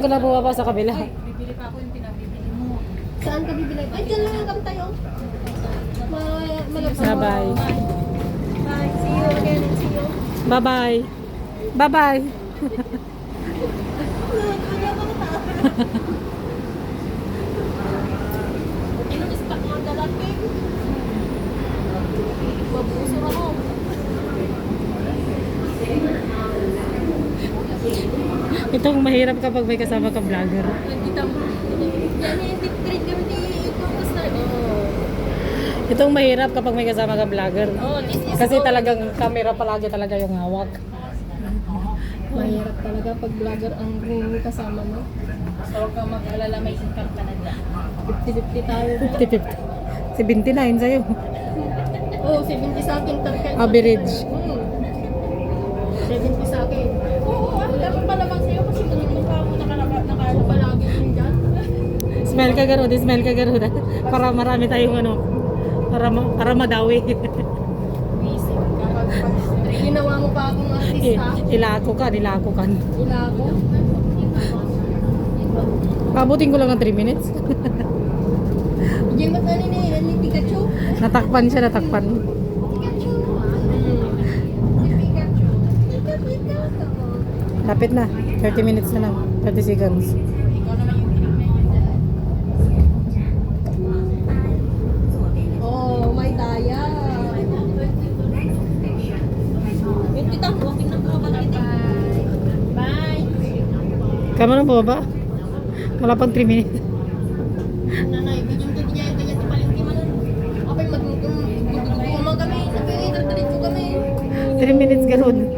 ka na bumaba sa kabila. Ay, bibili pa ako yung pinabibili mo. Saan ka bibili? Ay, dyan lang ang tayo. Malapit. Bye-bye. Bye. See you again and see you. Bye-bye. Bye-bye. Ilang stock mo dalating? Babusor ako. Itong mahirap kapag may kasama ka vlogger. Nagkita mo. Yan yung deep grade kami ni Ipapos na. Itong mahirap kapag may kasama ka vlogger. Oh, this is Kasi talagang camera palagi talaga yung hawak. mahirap talaga pag vlogger ang kasama mo. So, huwag kang mag-alala, may income ka na dyan. 50-50 tayo. 50-50. 79 sa'yo. Oh, 70 sa akin. Average. 70 sa akin. Oo, dapat pala bang sa'yo kasi mukha mo Ako palagi yun dyan. Smell ka garo, di smell ka garo. Para marami tayong ano, para madawi. Busy. Kapag Ginawa mo pa akong artista. Ilako ka. Ila ako. Pabutin ko lang ng 3 minutes. Diyan ba't ni Pikachu? Natakpan siya, natakpan. Pikachu. Si Pikachu. Pikachu. Lapit na. 30 minutes na lang. 30 seconds. ikaw naman yung pinag-medyo. Oh, may daya. Yung tita, walking na po ba na kita? Bye! Kama na po ba? Wala pang 3 minutes. Nanay, bidyong to niya yung ganyan palengke man. Apay magdudugo man kami. Sabi, diretso kami. 3 minutes ganun.